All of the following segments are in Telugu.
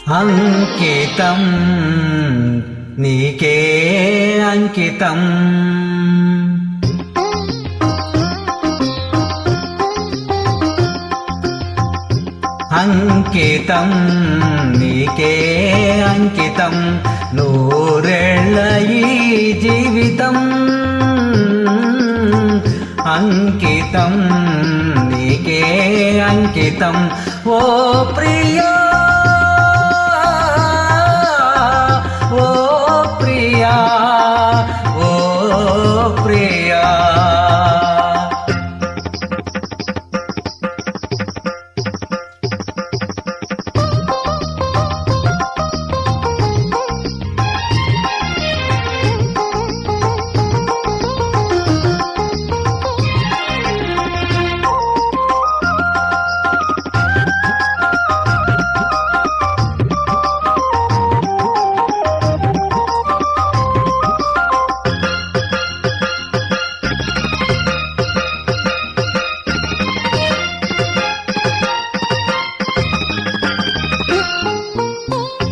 అంకితం నీకే అంకితం అంకితం నీకే అంకితం నూరేళ్ల ఈ జీవితం అంకితం నీకే అంకితం ఓ ప్రియా ఓ ప్రియా ఓ ప్రియా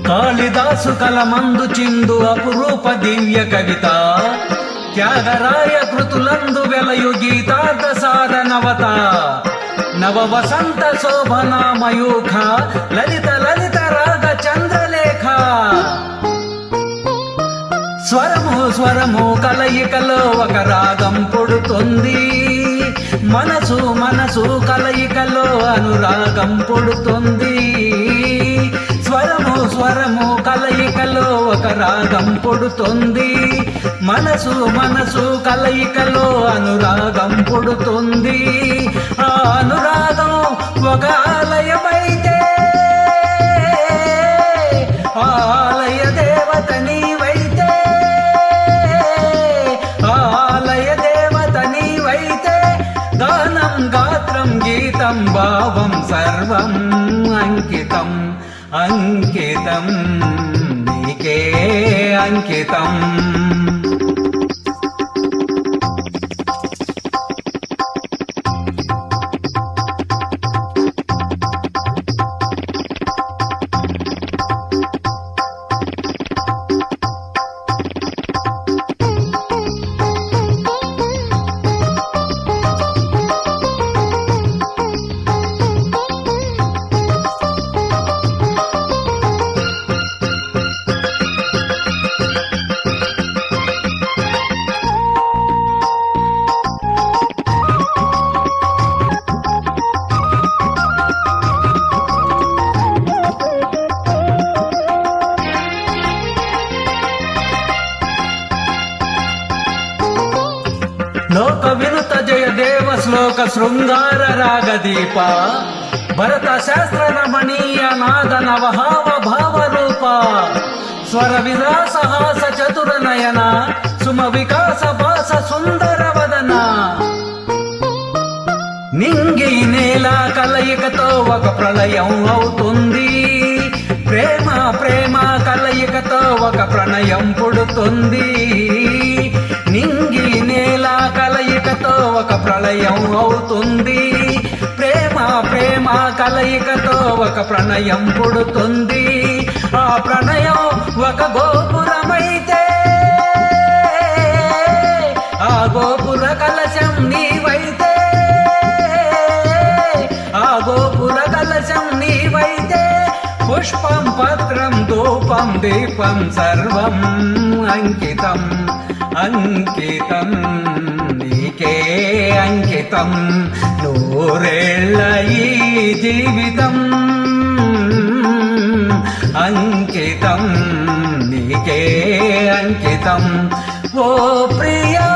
కాళిదాసు కలమందు చిందు అపురూప దివ్య కవిత త్యాగరాయ కృతులందు వెలయు గీతార్థ సారనవత నవ వసంత శోభనామయూఖ లలిత లలిత రాగ చంద్రలేఖ స్వరము స్వరము కలయికలో ఒక రాగం పుడుతుంది మనసు మనసు కలయికలో అనురాగం పుడుతుంది స్వరము స్వరము కలయికలో ఒక రాగం పుడుతుంది మనసు మనసు కలయికలో అనురాగం పుడుతుంది ఆ అనురాగం ఒక ఆలయమైతే ఆలయ దేవత నీవైతే ఆలయ దేవత నీవైతే గానం గాత్రం గీతం భావం సర్వం అంకితం అంకితం నీకే అంకితం లోక వినుత జయ దేవ శ్లోక శృంగార రాగదీప భరత శాస్త్ర రమణీయ నాద నవహావ భావ రూప స్వర విలాస హాస చతుర నయన సుమ వికాస భాస సుందర వదన నింగి నేల కలయికతో ఒక ప్రళయం అవుతుంది ప్రేమ ప్రేమ కలయికతో ఒక ప్రణయం పుడుతుంది నింగి నేల కలయికతో ఒక ప్రళయం అవుతుంది ప్రేమ ప్రేమ కలయికతో ఒక ప్రణయం పుడుతుంది ఆ ప్రణయం ఒక గోపురమైతే ఆ గోపుర కలశం నీవైతే ఆ గోపుర కలశం నీవైతే పుష్పం పత్రం ధూపం దీపం సర్వం అంకితం అంకితం నీకే అంకితం నూరేళ్ల ఈ జీవితం అంకితం నీకే అంకితం ఓ ప్రియా